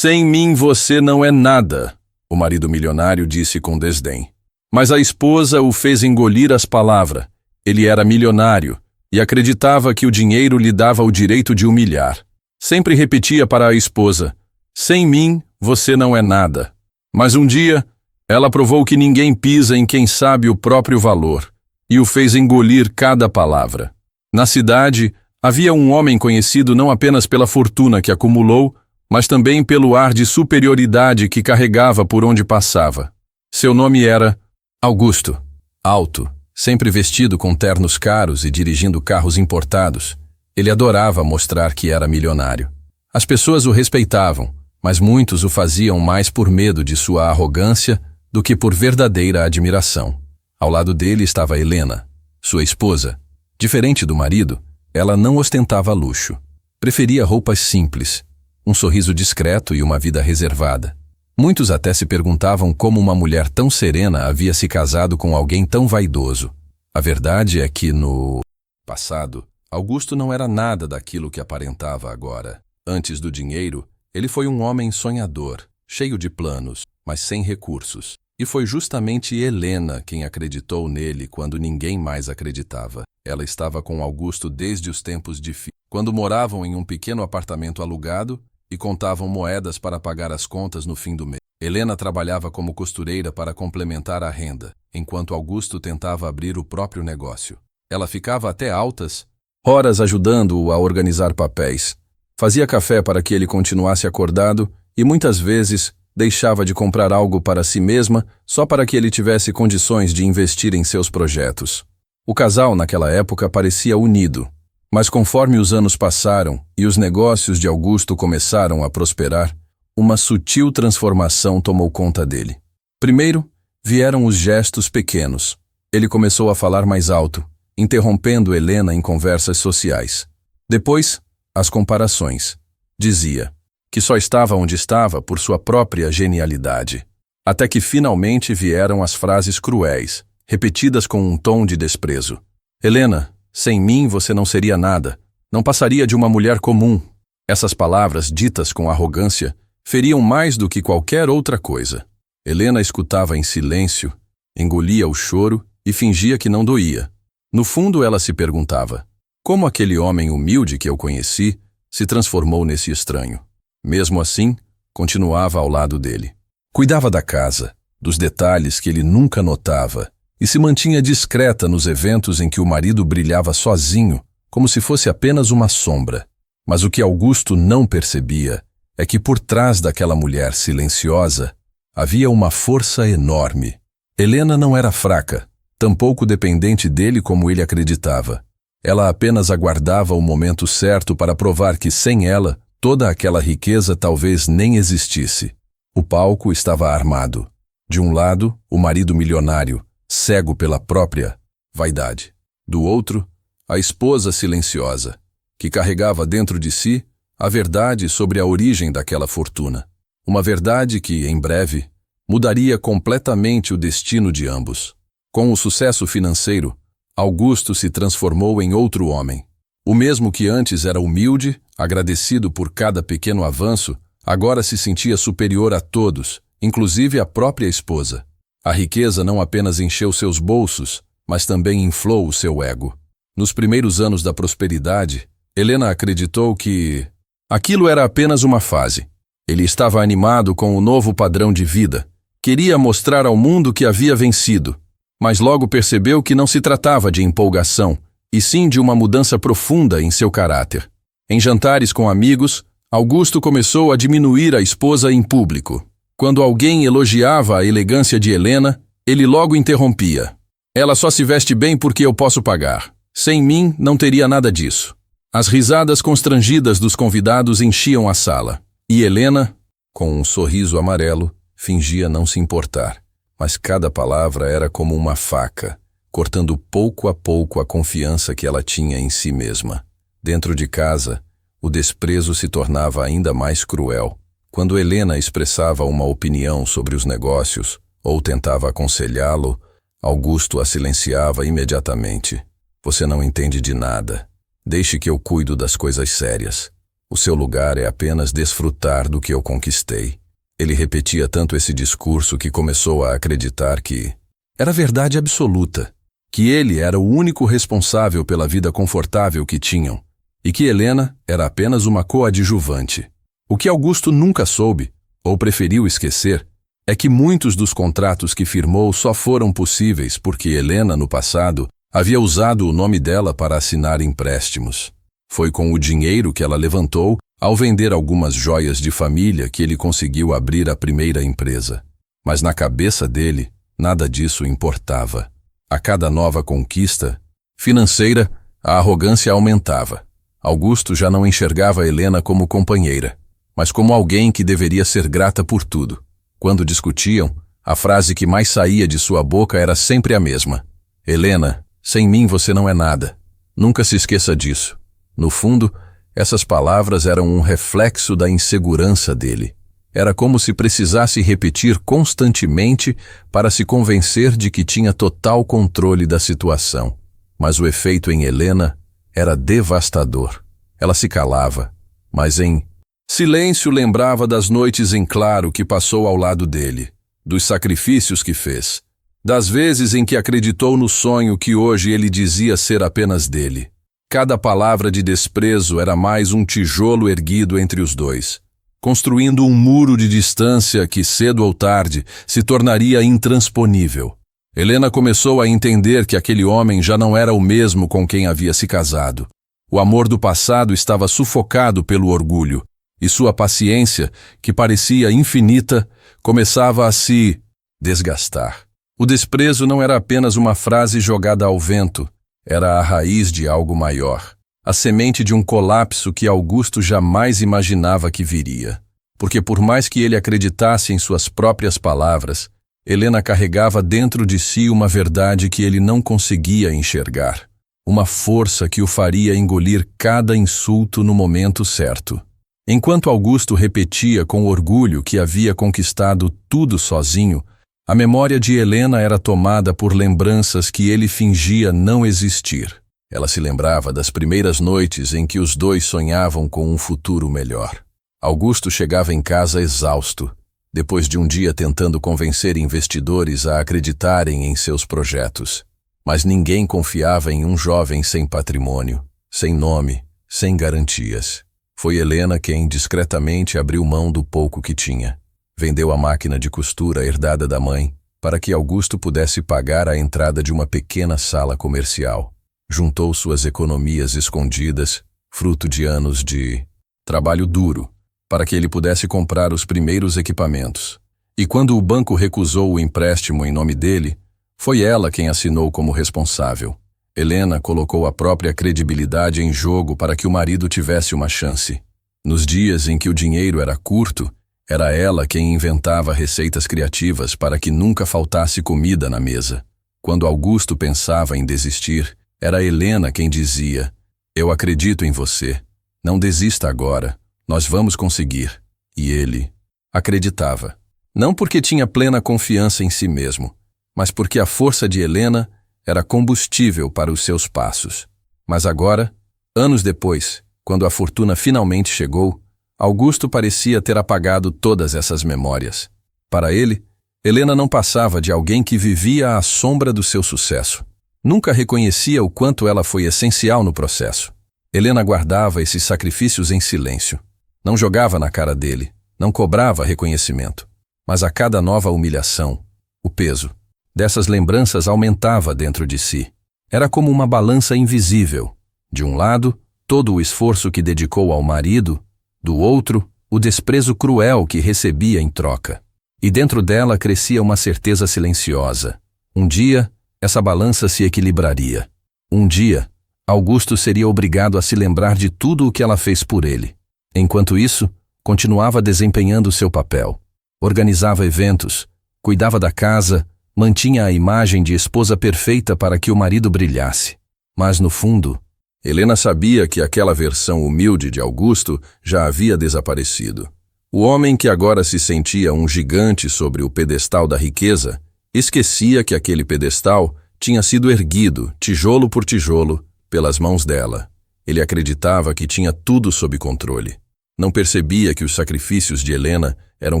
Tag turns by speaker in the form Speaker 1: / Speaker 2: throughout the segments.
Speaker 1: Sem mim você não é nada, o marido milionário disse com desdém. Mas a esposa o fez engolir as palavras. Ele era milionário e acreditava que o dinheiro lhe dava o direito de humilhar. Sempre repetia para a esposa: sem mim você não é nada. Mas um dia, ela provou que ninguém pisa em quem sabe o próprio valor e o fez engolir cada palavra. Na cidade, havia um homem conhecido não apenas pela fortuna que acumulou, mas também pelo ar de superioridade que carregava por onde passava. Seu nome era Augusto. Alto, sempre vestido com ternos caros e dirigindo carros importados, ele adorava mostrar que era milionário. As pessoas o respeitavam, mas muitos o faziam mais por medo de sua arrogância do que por verdadeira admiração. Ao lado dele estava Helena, sua esposa. Diferente do marido, ela não ostentava luxo. Preferia roupas simples, um sorriso discreto e uma vida reservada. Muitos até se perguntavam como uma mulher tão serena havia se casado com alguém tão vaidoso. A verdade é que, no passado, Augusto não era nada daquilo que aparentava agora. Antes do dinheiro, ele foi um homem sonhador, cheio de planos, mas sem recursos. E foi justamente Helena quem acreditou nele quando ninguém mais acreditava. Ela estava com Augusto desde os tempos de filho, quando moravam em um pequeno apartamento alugado e contavam moedas para pagar as contas no fim do mês. Helena trabalhava como costureira para complementar a renda, enquanto Augusto tentava abrir o próprio negócio. Ela ficava até altas horas ajudando-o a organizar papéis. Fazia café para que ele continuasse acordado e muitas vezes deixava de comprar algo para si mesma só para que ele tivesse condições de investir em seus projetos. O casal naquela época parecia unido, mas conforme os anos passaram e os negócios de Augusto começaram a prosperar, uma sutil transformação tomou conta dele. Primeiro, vieram os gestos pequenos. Ele começou a falar mais alto, interrompendo Helena em conversas sociais. Depois, as comparações. Dizia que só estava onde estava por sua própria genialidade. Até que finalmente vieram as frases cruéis, repetidas com um tom de desprezo. Helena, sem mim você não seria nada, não passaria de uma mulher comum. Essas palavras, ditas com arrogância, feriam mais do que qualquer outra coisa. Helena escutava em silêncio, engolia o choro e fingia que não doía. No fundo ela se perguntava, como aquele homem humilde que eu conheci se transformou nesse estranho? Mesmo assim, continuava ao lado dele. Cuidava da casa, dos detalhes que ele nunca notava, e se mantinha discreta nos eventos em que o marido brilhava sozinho, como se fosse apenas uma sombra. Mas o que Augusto não percebia é que por trás daquela mulher silenciosa havia uma força enorme. Helena não era fraca, tampouco dependente dele como ele acreditava. Ela apenas aguardava o momento certo para provar que sem ela, toda aquela riqueza talvez nem existisse. O palco estava armado. De um lado, o marido milionário, cego pela própria vaidade. Do outro, a esposa silenciosa, que carregava dentro de si a verdade sobre a origem daquela fortuna. Uma verdade que, em breve, mudaria completamente o destino de ambos. Com o sucesso financeiro, Augusto se transformou em outro homem. O mesmo que antes era humilde, agradecido por cada pequeno avanço, agora se sentia superior a todos, inclusive a própria esposa. A riqueza não apenas encheu seus bolsos, mas também inflou o seu ego. Nos primeiros anos da prosperidade, Helena acreditou que aquilo era apenas uma fase. Ele estava animado com o novo padrão de vida. Queria mostrar ao mundo que havia vencido, mas logo percebeu que não se tratava de empolgação, e sim de uma mudança profunda em seu caráter. Em jantares com amigos, Augusto começou a diminuir a esposa em público. Quando alguém elogiava a elegância de Helena, ele logo interrompia. Ela só se veste bem porque eu posso pagar. Sem mim, não teria nada disso. As risadas constrangidas dos convidados enchiam a sala. E Helena, com um sorriso amarelo, fingia não se importar. Mas cada palavra era como uma faca, cortando pouco a pouco a confiança que ela tinha em si mesma. Dentro de casa, o desprezo se tornava ainda mais cruel. Quando Helena expressava uma opinião sobre os negócios ou tentava aconselhá-lo, Augusto a silenciava imediatamente. Você não entende de nada. Deixe que eu cuido das coisas sérias. O seu lugar é apenas desfrutar do que eu conquistei. Ele repetia tanto esse discurso que começou a acreditar que era verdade absoluta, que ele era o único responsável pela vida confortável que tinham, e que Helena era apenas uma coadjuvante. O que Augusto nunca soube, ou preferiu esquecer, é que muitos dos contratos que firmou só foram possíveis porque Helena, no passado, havia usado o nome dela para assinar empréstimos. Foi com o dinheiro que ela levantou ao vender algumas joias de família que ele conseguiu abrir a primeira empresa. Mas na cabeça dele, nada disso importava. A cada nova conquista financeira, a arrogância aumentava. Augusto já não enxergava Helena como companheira, mas como alguém que deveria ser grata por tudo. Quando discutiam, a frase que mais saía de sua boca era sempre a mesma. Helena, sem mim você não é nada. Nunca se esqueça disso. No fundo, essas palavras eram um reflexo da insegurança dele. Era como se precisasse repetir constantemente para se convencer de que tinha total controle da situação. Mas o efeito em Helena era devastador. Ela se calava, mas em silêncio lembrava das noites em claro que passou ao lado dele, dos sacrifícios que fez, das vezes em que acreditou no sonho que hoje ele dizia ser apenas dele. Cada palavra de desprezo era mais um tijolo erguido entre os dois, construindo um muro de distância que, cedo ou tarde, se tornaria intransponível. Helena começou a entender que aquele homem já não era o mesmo com quem havia se casado. O amor do passado estava sufocado pelo orgulho, e sua paciência, que parecia infinita, começava a se desgastar. O desprezo não era apenas uma frase jogada ao vento, era a raiz de algo maior, a semente de um colapso que Augusto jamais imaginava que viria. Porque por mais que ele acreditasse em suas próprias palavras, Helena carregava dentro de si uma verdade que ele não conseguia enxergar, uma força que o faria engolir cada insulto no momento certo. Enquanto Augusto repetia com orgulho que havia conquistado tudo sozinho, a memória de Helena era tomada por lembranças que ele fingia não existir. Ela se lembrava das primeiras noites em que os dois sonhavam com um futuro melhor. Augusto chegava em casa exausto, depois de um dia tentando convencer investidores a acreditarem em seus projetos. Mas ninguém confiava em um jovem sem patrimônio, sem nome, sem garantias. Foi Helena quem discretamente abriu mão do pouco que tinha. Vendeu a máquina de costura herdada da mãe para que Augusto pudesse pagar a entrada de uma pequena sala comercial. Juntou suas economias escondidas, fruto de anos de trabalho duro, para que ele pudesse comprar os primeiros equipamentos. E quando o banco recusou o empréstimo em nome dele, foi ela quem assinou como responsável. Helena colocou a própria credibilidade em jogo para que o marido tivesse uma chance. Nos dias em que o dinheiro era curto, era ela quem inventava receitas criativas para que nunca faltasse comida na mesa. Quando Augusto pensava em desistir, era Helena quem dizia: "Eu acredito em você. Não desista agora. Nós vamos conseguir." E ele acreditava. Não porque tinha plena confiança em si mesmo, mas porque a força de Helena era combustível para os seus passos. Mas agora, anos depois, quando a fortuna finalmente chegou, Augusto parecia ter apagado todas essas memórias. Para ele, Helena não passava de alguém que vivia à sombra do seu sucesso. Nunca reconhecia o quanto ela foi essencial no processo. Helena guardava esses sacrifícios em silêncio. Não jogava na cara dele, não cobrava reconhecimento. Mas a cada nova humilhação, o peso dessas lembranças aumentava dentro de si. Era como uma balança invisível. De um lado, todo o esforço que dedicou ao marido, do outro, o desprezo cruel que recebia em troca. E dentro dela crescia uma certeza silenciosa. Um dia, essa balança se equilibraria. Um dia, Augusto seria obrigado a se lembrar de tudo o que ela fez por ele. Enquanto isso, continuava desempenhando seu papel. Organizava eventos, cuidava da casa, mantinha a imagem de esposa perfeita para que o marido brilhasse. Mas, no fundo, Helena sabia que aquela versão humilde de Augusto já havia desaparecido. O homem que agora se sentia um gigante sobre o pedestal da riqueza, esquecia que aquele pedestal tinha sido erguido, tijolo por tijolo, pelas mãos dela. Ele acreditava que tinha tudo sob controle. Não percebia que os sacrifícios de Helena eram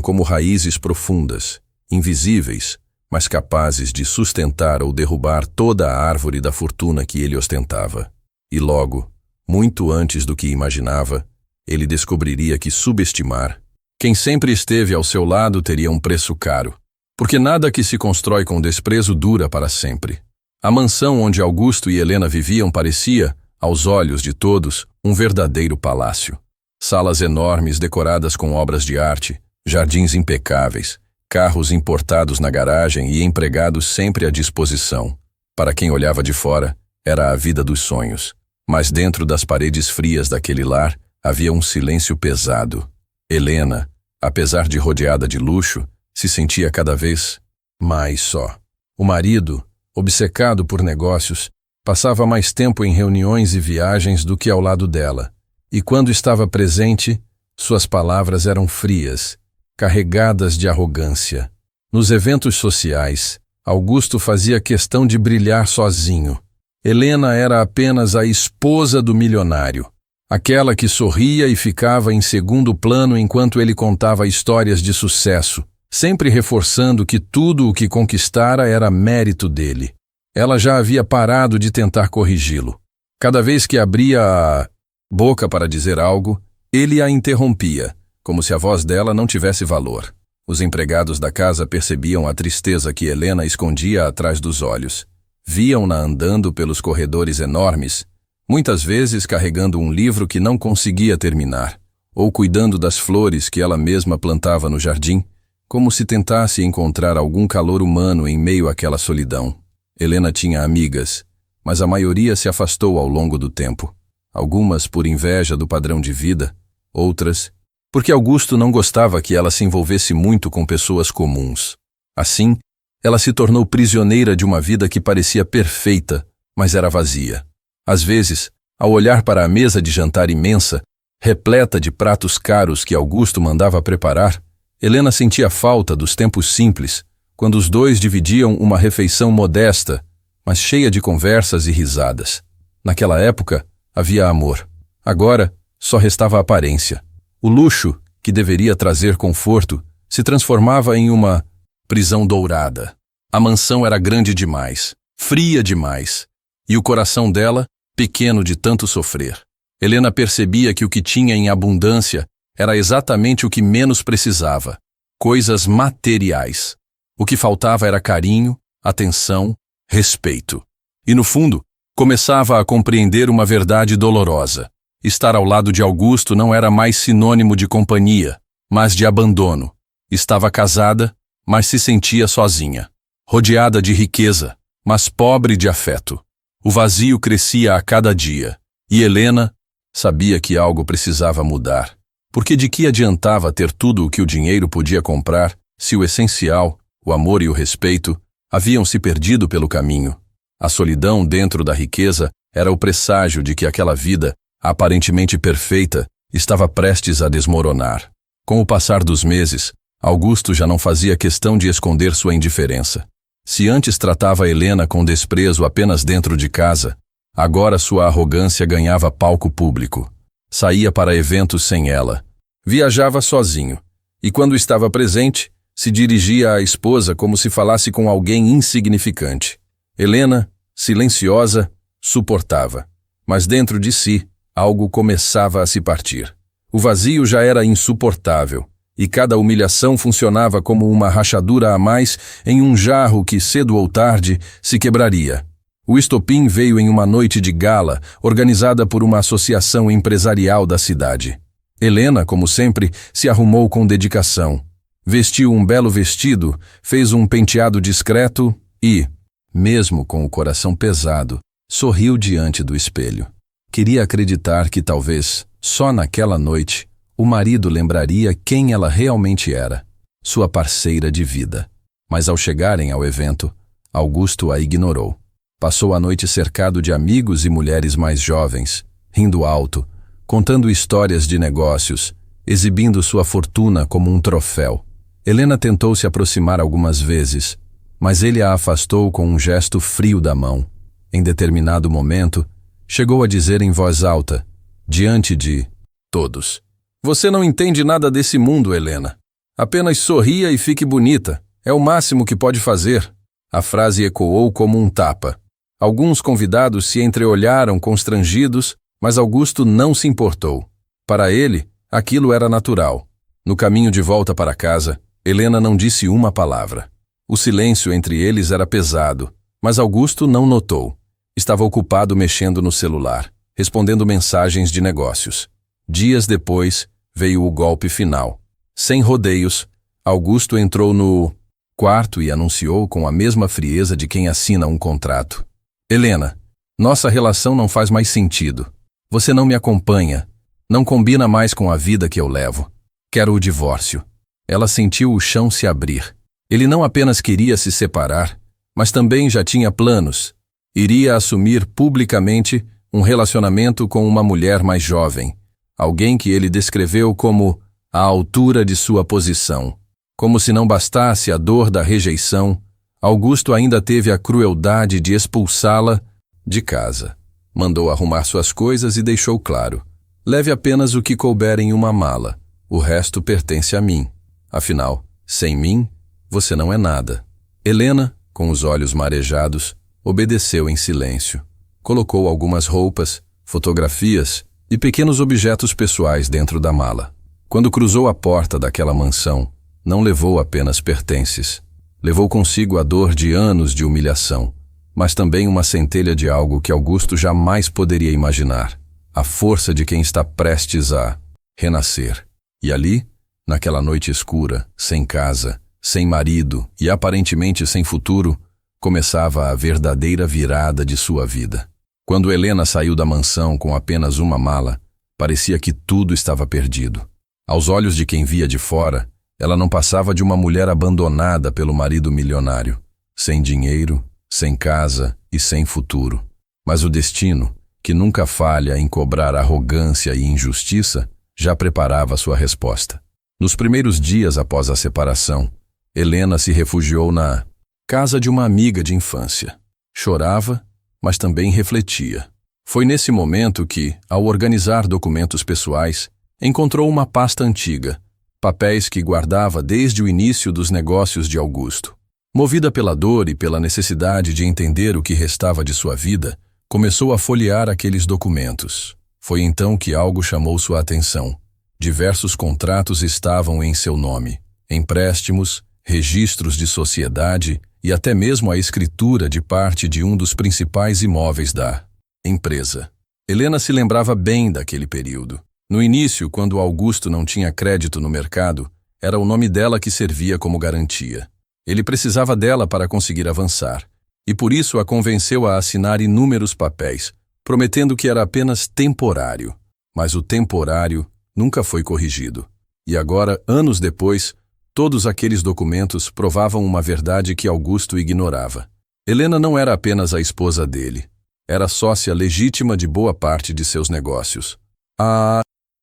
Speaker 1: como raízes profundas, invisíveis, mas capazes de sustentar ou derrubar toda a árvore da fortuna que ele ostentava. E logo, muito antes do que imaginava, ele descobriria que subestimar quem sempre esteve ao seu lado teria um preço caro, porque nada que se constrói com desprezo dura para sempre. A mansão onde Augusto e Helena viviam parecia, aos olhos de todos, um verdadeiro palácio. Salas enormes decoradas com obras de arte, jardins impecáveis, carros importados na garagem e empregados sempre à disposição. Para quem olhava de fora, era a vida dos sonhos. Mas dentro das paredes frias daquele lar, havia um silêncio pesado. Helena, apesar de rodeada de luxo, se sentia cada vez mais só. O marido, obcecado por negócios, passava mais tempo em reuniões e viagens do que ao lado dela. E quando estava presente, suas palavras eram frias, carregadas de arrogância. Nos eventos sociais, Augusto fazia questão de brilhar sozinho. Helena era apenas a esposa do milionário, aquela que sorria e ficava em segundo plano enquanto ele contava histórias de sucesso, sempre reforçando que tudo o que conquistara era mérito dele. Ela já havia parado de tentar corrigi-lo. Cada vez que abria a boca para dizer algo, ele a interrompia, como se a voz dela não tivesse valor. Os empregados da casa percebiam a tristeza que Helena escondia atrás dos olhos. Viam-na andando pelos corredores enormes, muitas vezes carregando um livro que não conseguia terminar, ou cuidando das flores que ela mesma plantava no jardim, como se tentasse encontrar algum calor humano em meio àquela solidão. Helena tinha amigas, mas a maioria se afastou ao longo do tempo. Algumas por inveja do padrão de vida, outras porque Augusto não gostava que ela se envolvesse muito com pessoas comuns. Assim, ela se tornou prisioneira de uma vida que parecia perfeita, mas era vazia. Às vezes, ao olhar para a mesa de jantar imensa, repleta de pratos caros que Augusto mandava preparar, Helena sentia falta dos tempos simples, quando os dois dividiam uma refeição modesta, mas cheia de conversas e risadas. Naquela época, havia amor. Agora, só restava aparência. O luxo, que deveria trazer conforto, se transformava em uma prisão dourada. A mansão era grande demais, fria demais, e o coração dela, pequeno de tanto sofrer. Helena percebia que o que tinha em abundância era exatamente o que menos precisava: coisas materiais. O que faltava era carinho, atenção, respeito. E no fundo, começava a compreender uma verdade dolorosa. Estar ao lado de Augusto não era mais sinônimo de companhia, mas de abandono. Estava casada, mas se sentia sozinha. Rodeada de riqueza, mas pobre de afeto. O vazio crescia a cada dia. E Helena sabia que algo precisava mudar. Porque de que adiantava ter tudo o que o dinheiro podia comprar, se o essencial, o amor e o respeito, haviam se perdido pelo caminho? A solidão dentro da riqueza era o presságio de que aquela vida, aparentemente perfeita, estava prestes a desmoronar. Com o passar dos meses, Augusto já não fazia questão de esconder sua indiferença. Se antes tratava Helena com desprezo apenas dentro de casa, agora sua arrogância ganhava palco público. Saía para eventos sem ela. Viajava sozinho. E quando estava presente, se dirigia à esposa como se falasse com alguém insignificante. Helena, silenciosa, suportava. Mas dentro de si, algo começava a se partir. O vazio já era insuportável, e cada humilhação funcionava como uma rachadura a mais em um jarro que, cedo ou tarde, se quebraria. O estopim veio em uma noite de gala, organizada por uma associação empresarial da cidade. Helena, como sempre, se arrumou com dedicação. Vestiu um belo vestido, fez um penteado discreto e, mesmo com o coração pesado, sorriu diante do espelho. Queria acreditar que talvez, só naquela noite, o marido lembraria quem ela realmente era, sua parceira de vida. Mas ao chegarem ao evento, Augusto a ignorou. Passou a noite cercado de amigos e mulheres mais jovens, rindo alto, contando histórias de negócios, exibindo sua fortuna como um troféu. Helena tentou se aproximar algumas vezes, mas ele a afastou com um gesto frio da mão. Em determinado momento, chegou a dizer em voz alta, diante de todos: Você não entende nada desse mundo, Helena. Apenas sorria e fique bonita. É o máximo que pode fazer. A frase ecoou como um tapa. Alguns convidados se entreolharam constrangidos, mas Augusto não se importou. Para ele, aquilo era natural. No caminho de volta para casa, Helena não disse uma palavra. O silêncio entre eles era pesado, mas Augusto não notou. Estava ocupado mexendo no celular, respondendo mensagens de negócios. Dias depois, veio o golpe final. Sem rodeios, Augusto entrou no quarto e anunciou com a mesma frieza de quem assina um contrato. Helena, nossa relação não faz mais sentido. Você não me acompanha. Não combina mais com a vida que eu levo. Quero o divórcio. Ela sentiu o chão se abrir. Ele não apenas queria se separar, mas também já tinha planos. Iria assumir publicamente um relacionamento com uma mulher mais jovem. Alguém que ele descreveu como a altura de sua posição. Como se não bastasse a dor da rejeição, Augusto ainda teve a crueldade de expulsá-la de casa. Mandou arrumar suas coisas e deixou claro: leve apenas o que couber em uma mala. O resto pertence a mim. Afinal, sem mim, você não é nada. Helena, com os olhos marejados, obedeceu em silêncio. Colocou algumas roupas, fotografias e pequenos objetos pessoais dentro da mala. Quando cruzou a porta daquela mansão, não levou apenas pertences. Levou consigo a dor de anos de humilhação, mas também uma centelha de algo que Augusto jamais poderia imaginar: a força de quem está prestes a renascer. E ali, naquela noite escura, sem casa, sem marido e aparentemente sem futuro, começava a verdadeira virada de sua vida. Quando Helena saiu da mansão com apenas uma mala, parecia que tudo estava perdido. Aos olhos de quem via de fora, ela não passava de uma mulher abandonada pelo marido milionário, sem dinheiro, sem casa e sem futuro. Mas o destino, que nunca falha em cobrar arrogância e injustiça, já preparava sua resposta. Nos primeiros dias após a separação, Helena se refugiou na casa de uma amiga de infância. Chorava, mas também refletia. Foi nesse momento que, ao organizar documentos pessoais, encontrou uma pasta antiga, papéis que guardava desde o início dos negócios de Augusto. Movida pela dor e pela necessidade de entender o que restava de sua vida, começou a folhear aqueles documentos. Foi então que algo chamou sua atenção. Diversos contratos estavam em seu nome: empréstimos, registros de sociedade e até mesmo a escritura de parte de um dos principais imóveis da empresa. Helena se lembrava bem daquele período. No início, quando Augusto não tinha crédito no mercado, era o nome dela que servia como garantia. Ele precisava dela para conseguir avançar, e por isso a convenceu a assinar inúmeros papéis, prometendo que era apenas temporário. Mas o temporário nunca foi corrigido. E agora, anos depois, todos aqueles documentos provavam uma verdade que Augusto ignorava. Helena não era apenas a esposa dele. Era sócia legítima de boa parte de seus negócios.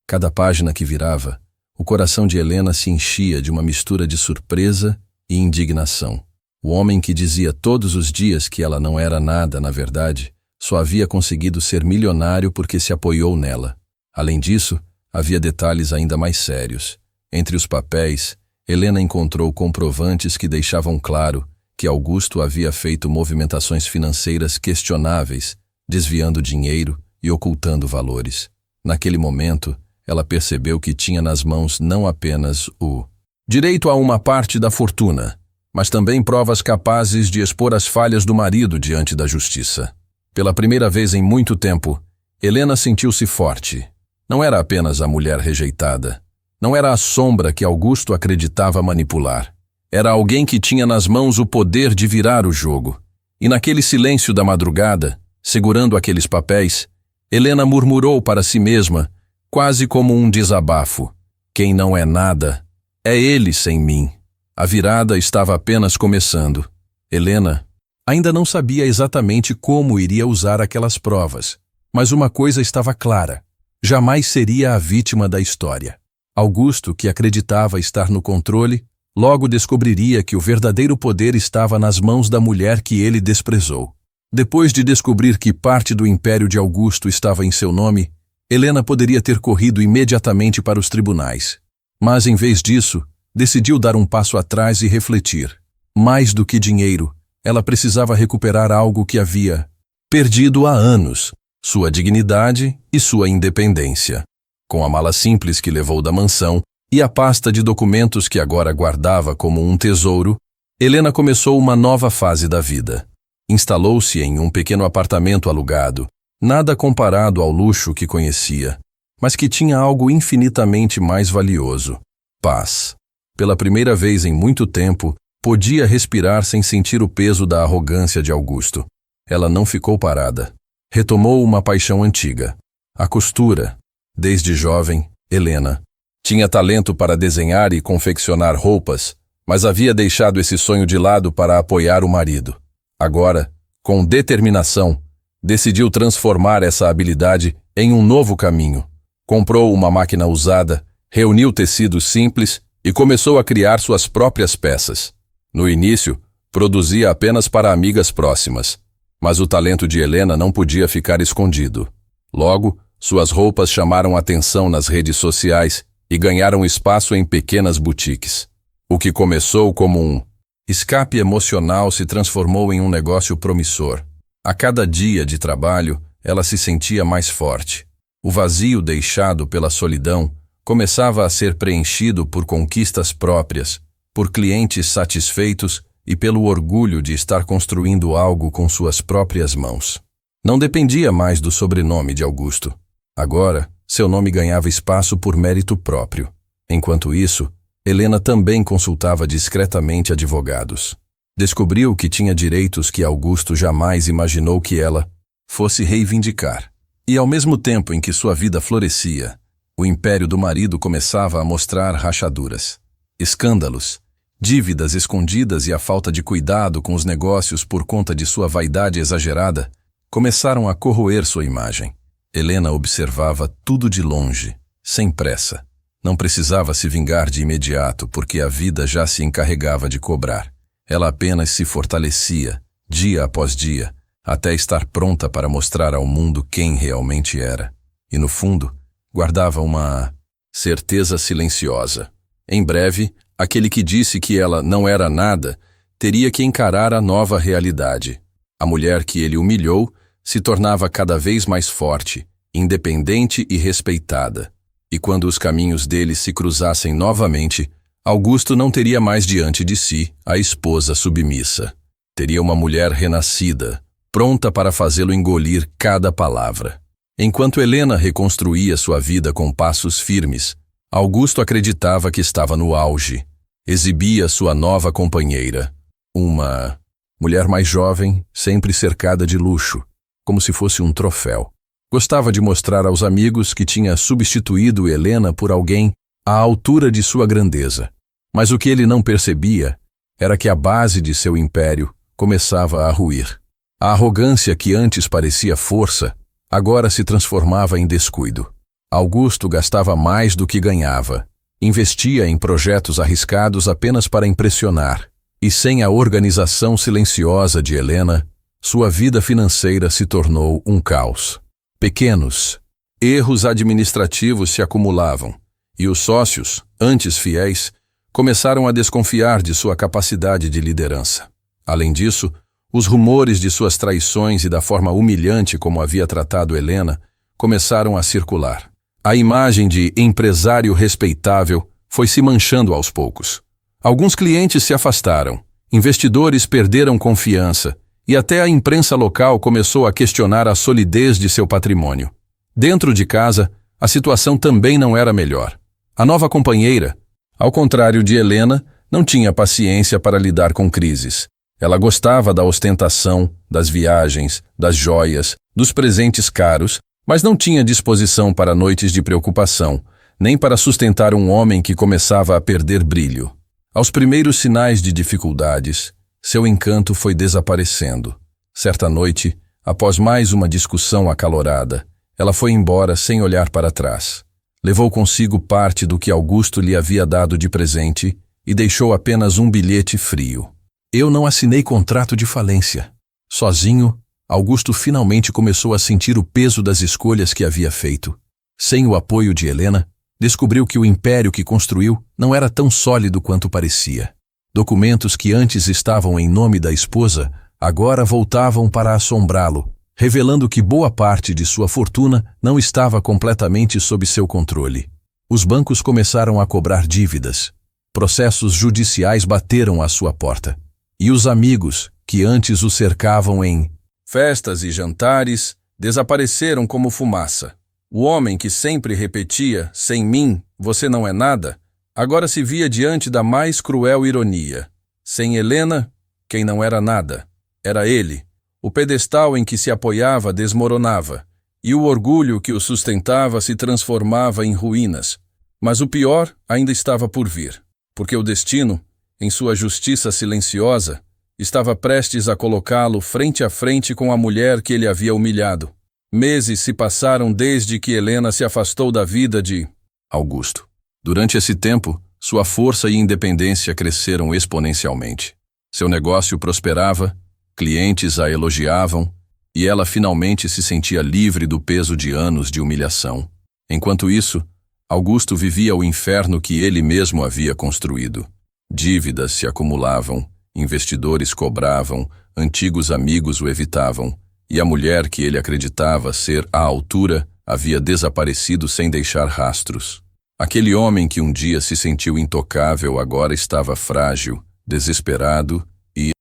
Speaker 1: Cada página que virava, o coração de Helena se enchia de uma mistura de surpresa e indignação. O homem que dizia todos os dias que ela não era nada, na verdade, só havia conseguido ser milionário porque se apoiou nela. Além disso, havia detalhes ainda mais sérios. Entre os papéis, Helena encontrou comprovantes que deixavam claro que Augusto havia feito movimentações financeiras questionáveis, desviando dinheiro e ocultando valores. Naquele momento, ela percebeu que tinha nas mãos não apenas o direito a uma parte da fortuna, mas também provas capazes de expor as falhas do marido diante da justiça. Pela primeira vez em muito tempo, Helena sentiu-se forte. Não era apenas a mulher rejeitada. Não era a sombra que Augusto acreditava manipular. Era alguém que tinha nas mãos o poder de virar o jogo. E naquele silêncio da madrugada, segurando aqueles papéis, Helena murmurou para si mesma, quase como um desabafo: quem não é nada, é ele sem mim. A virada estava apenas começando. Helena ainda não sabia exatamente como iria usar aquelas provas, mas uma coisa estava clara: jamais seria a vítima da história. Augusto, que acreditava estar no controle, logo descobriria que o verdadeiro poder estava nas mãos da mulher que ele desprezou. Depois de descobrir que parte do império de Augusto estava em seu nome, Helena poderia ter corrido imediatamente para os tribunais. Mas, em vez disso, decidiu dar um passo atrás e refletir. Mais do que dinheiro, ela precisava recuperar algo que havia perdido há anos: sua dignidade e sua independência. Com a mala simples que levou da mansão e a pasta de documentos que agora guardava como um tesouro, Helena começou uma nova fase da vida. Instalou-se em um pequeno apartamento alugado, nada comparado ao luxo que conhecia, mas que tinha algo infinitamente mais valioso: paz. Pela primeira vez em muito tempo, podia respirar sem sentir o peso da arrogância de Augusto. Ela não ficou parada. Retomou uma paixão antiga: a costura. Desde jovem, Helena tinha talento para desenhar e confeccionar roupas, mas havia deixado esse sonho de lado para apoiar o marido. Agora, com determinação, decidiu transformar essa habilidade em um novo caminho. Comprou uma máquina usada, reuniu tecidos simples e começou a criar suas próprias peças. No início, produzia apenas para amigas próximas, mas o talento de Helena não podia ficar escondido. Logo, suas roupas chamaram atenção nas redes sociais e ganharam espaço em pequenas boutiques. O que começou como um escape emocional se transformou em um negócio promissor. A cada dia de trabalho, ela se sentia mais forte. O vazio deixado pela solidão começava a ser preenchido por conquistas próprias, por clientes satisfeitos e pelo orgulho de estar construindo algo com suas próprias mãos. Não dependia mais do sobrenome de Augusto. Agora, seu nome ganhava espaço por mérito próprio. Enquanto isso, Helena também consultava discretamente advogados. Descobriu que tinha direitos que Augusto jamais imaginou que ela fosse reivindicar. E ao mesmo tempo em que sua vida florescia, o império do marido começava a mostrar rachaduras. Escândalos, dívidas escondidas e a falta de cuidado com os negócios por conta de sua vaidade exagerada começaram a corroer sua imagem. Helena observava tudo de longe, sem pressa. Não precisava se vingar de imediato, porque a vida já se encarregava de cobrar. Ela apenas se fortalecia, dia após dia, até estar pronta para mostrar ao mundo quem realmente era. E no fundo, guardava uma certeza silenciosa. Em breve, aquele que disse que ela não era nada teria que encarar a nova realidade. A mulher que ele humilhou se tornava cada vez mais forte, independente e respeitada. E quando os caminhos deles se cruzassem novamente, Augusto não teria mais diante de si a esposa submissa. Teria uma mulher renascida, pronta para fazê-lo engolir cada palavra. Enquanto Helena reconstruía sua vida com passos firmes, Augusto acreditava que estava no auge. Exibia sua nova companheira, uma mulher mais jovem, sempre cercada de luxo, como se fosse um troféu. Gostava de mostrar aos amigos que tinha substituído Helena por alguém à altura de sua grandeza. Mas o que ele não percebia era que a base de seu império começava a ruir. A arrogância que antes parecia força, agora se transformava em descuido. Augusto gastava mais do que ganhava. Investia em projetos arriscados apenas para impressionar. E sem a organização silenciosa de Helena, sua vida financeira se tornou um caos. Pequenos erros administrativos se acumulavam, e os sócios, antes fiéis, começaram a desconfiar de sua capacidade de liderança. Além disso, os rumores de suas traições e da forma humilhante como havia tratado Helena começaram a circular. A imagem de empresário respeitável foi se manchando aos poucos. Alguns clientes se afastaram, investidores perderam confiança, e até a imprensa local começou a questionar a solidez de seu patrimônio. Dentro de casa, a situação também não era melhor. A nova companheira, ao contrário de Helena, não tinha paciência para lidar com crises. Ela gostava da ostentação, das viagens, das joias, dos presentes caros, mas não tinha disposição para noites de preocupação, nem para sustentar um homem que começava a perder brilho. Aos primeiros sinais de dificuldades, seu encanto foi desaparecendo. Certa noite, após mais uma discussão acalorada, ela foi embora sem olhar para trás. Levou consigo parte do que Augusto lhe havia dado de presente e deixou apenas um bilhete frio. Eu não assinei contrato de falência. Sozinho, Augusto finalmente começou a sentir o peso das escolhas que havia feito. Sem o apoio de Helena, descobriu que o império que construiu não era tão sólido quanto parecia. Documentos que antes estavam em nome da esposa, agora voltavam para assombrá-lo, revelando que boa parte de sua fortuna não estava completamente sob seu controle. Os bancos começaram a cobrar dívidas. Processos judiciais bateram à sua porta. E os amigos, que antes o cercavam em festas e jantares, desapareceram como fumaça. O homem que sempre repetia, sem mim, você não é nada, agora se via diante da mais cruel ironia. Sem Helena, quem não era nada, era ele. O pedestal em que se apoiava desmoronava, e o orgulho que o sustentava se transformava em ruínas. Mas o pior ainda estava por vir, porque o destino, em sua justiça silenciosa, estava prestes a colocá-lo frente a frente com a mulher que ele havia humilhado. Meses se passaram desde que Helena se afastou da vida de Augusto. Durante esse tempo, sua força e independência cresceram exponencialmente. Seu negócio prosperava, clientes a elogiavam, e ela finalmente se sentia livre do peso de anos de humilhação. Enquanto isso, Augusto vivia o inferno que ele mesmo havia construído. Dívidas se acumulavam, investidores cobravam, antigos amigos o evitavam, e a mulher que ele acreditava ser à altura havia desaparecido sem deixar rastros. Aquele homem que um dia se sentiu intocável agora estava frágil, desesperado e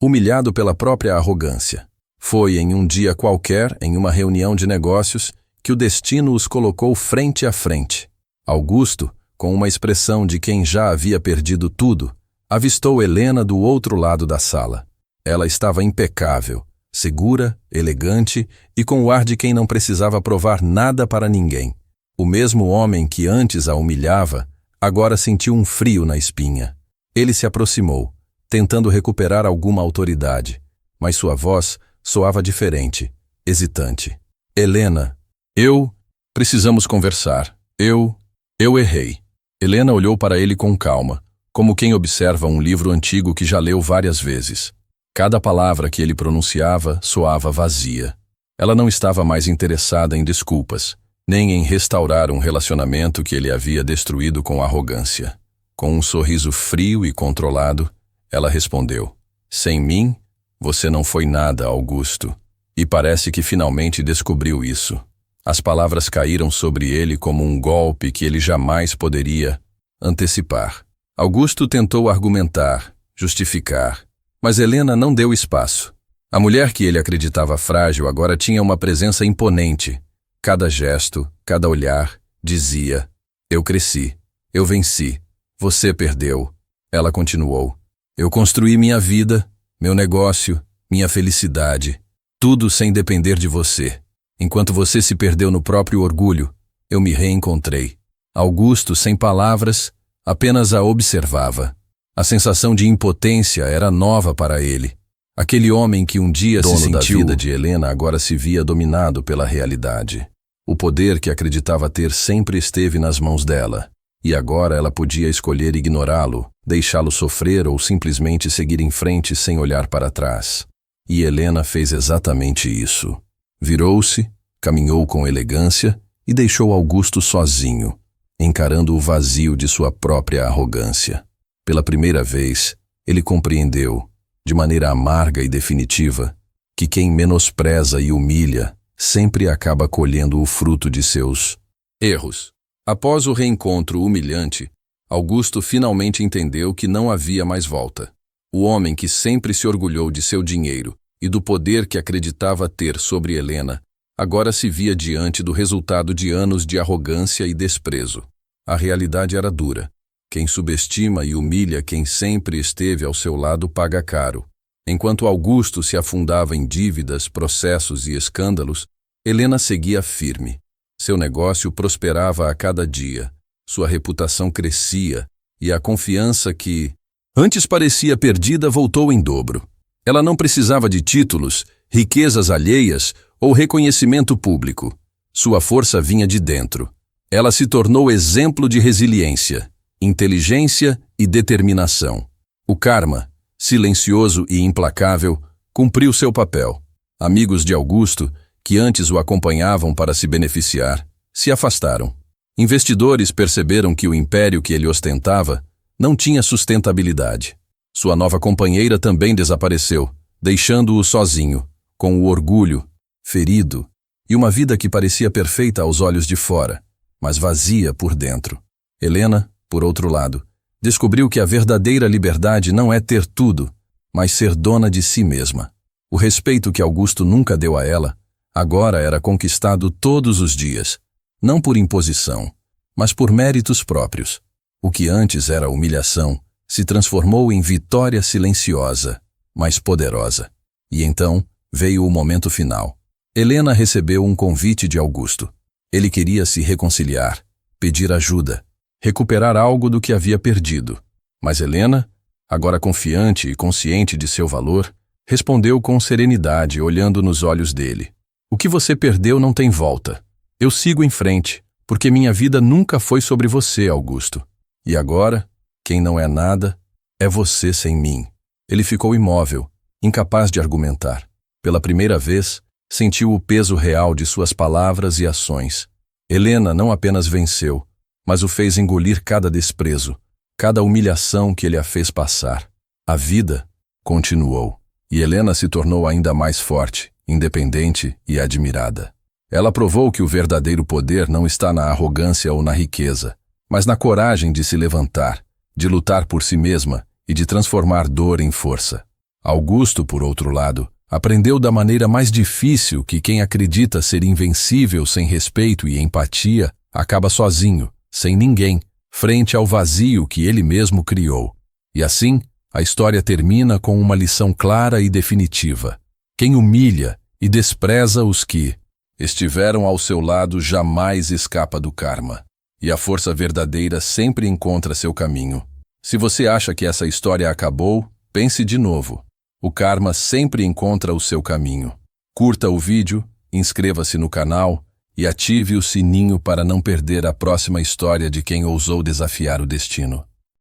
Speaker 1: humilhado pela própria arrogância. Foi em um dia qualquer, em uma reunião de negócios, que o destino os colocou frente a frente. Augusto, com uma expressão de quem já havia perdido tudo, avistou Helena do outro lado da sala. Ela estava impecável, segura, elegante e com o ar de quem não precisava provar nada para ninguém. O mesmo homem que antes a humilhava, agora sentiu um frio na espinha. Ele se aproximou, tentando recuperar alguma autoridade, mas sua voz soava diferente, hesitante. Helena, precisamos conversar. Eu errei. Helena olhou para ele com calma, como quem observa um livro antigo que já leu várias vezes. Cada palavra que ele pronunciava soava vazia. Ela não estava mais interessada em desculpas, nem em restaurar um relacionamento que ele havia destruído com arrogância. Com um sorriso frio e controlado, ela respondeu: sem mim, você não foi nada, Augusto. E parece que finalmente descobriu isso. As palavras caíram sobre ele como um golpe que ele jamais poderia antecipar. Augusto tentou argumentar, justificar, mas Helena não deu espaço. A mulher que ele acreditava frágil agora tinha uma presença imponente. Cada gesto, cada olhar, dizia: eu cresci, eu venci, você perdeu. Ela continuou: eu construí minha vida, meu negócio, minha felicidade, tudo sem depender de você. Enquanto você se perdeu no próprio orgulho, eu me reencontrei. Augusto, sem palavras, apenas a observava. A sensação de impotência era nova para ele. Aquele homem que um dia se sentiu da vida de Helena agora se via dominado pela realidade. O poder que acreditava ter sempre esteve nas mãos dela, e agora ela podia escolher ignorá-lo, deixá-lo sofrer ou simplesmente seguir em frente sem olhar para trás. E Helena fez exatamente isso. Virou-se, caminhou com elegância e deixou Augusto sozinho, encarando o vazio de sua própria arrogância. Pela primeira vez, ele compreendeu, de maneira amarga e definitiva, que quem menospreza e humilha sempre acaba colhendo o fruto de seus erros. Após o reencontro humilhante, Augusto finalmente entendeu que não havia mais volta. O homem que sempre se orgulhou de seu dinheiro e do poder que acreditava ter sobre Helena, agora se via diante do resultado de anos de arrogância e desprezo. A realidade era dura. Quem subestima e humilha quem sempre esteve ao seu lado paga caro. Enquanto Augusto se afundava em dívidas, processos e escândalos, Helena seguia firme. Seu negócio prosperava a cada dia, sua reputação crescia e a confiança que antes parecia perdida voltou em dobro. Ela não precisava de títulos, riquezas alheias ou reconhecimento público. Sua força vinha de dentro. Ela se tornou exemplo de resiliência, inteligência e determinação. O karma, silencioso e implacável, cumpriu seu papel. Amigos de Augusto, que antes o acompanhavam para se beneficiar, se afastaram. Investidores perceberam que o império que ele ostentava não tinha sustentabilidade. Sua nova companheira também desapareceu, deixando-o sozinho, com o orgulho, ferido, e uma vida que parecia perfeita aos olhos de fora, mas vazia por dentro. Helena, por outro lado, descobriu que a verdadeira liberdade não é ter tudo, mas ser dona de si mesma. O respeito que Augusto nunca deu a ela, agora era conquistado todos os dias, não por imposição, mas por méritos próprios. O que antes era humilhação se transformou em vitória silenciosa, mas poderosa. E então veio o momento final. Helena recebeu um convite de Augusto. Ele queria se reconciliar, pedir ajuda, recuperar algo do que havia perdido. Mas Helena, agora confiante e consciente de seu valor, respondeu com serenidade, olhando nos olhos dele. O que você perdeu não tem volta. Eu sigo em frente, porque minha vida nunca foi sobre você, Augusto. E agora, quem não é nada, é você sem mim. Ele ficou imóvel, incapaz de argumentar. Pela primeira vez, sentiu o peso real de suas palavras e ações. Helena não apenas venceu, mas o fez engolir cada desprezo, cada humilhação que ele a fez passar. A vida continuou, e Helena se tornou ainda mais forte, independente e admirada. Ela provou que o verdadeiro poder não está na arrogância ou na riqueza, mas na coragem de se levantar, de lutar por si mesma e de transformar dor em força. Augusto, por outro lado, aprendeu da maneira mais difícil que quem acredita ser invencível sem respeito e empatia acaba sozinho, sem ninguém, frente ao vazio que ele mesmo criou. E assim, a história termina com uma lição clara e definitiva. Quem humilha e despreza os que estiveram ao seu lado jamais escapa do karma. E a força verdadeira sempre encontra seu caminho. Se você acha que essa história acabou, pense de novo. O karma sempre encontra o seu caminho. Curta o vídeo, inscreva-se no canal e ative o sininho para não perder a próxima história de quem ousou desafiar o destino.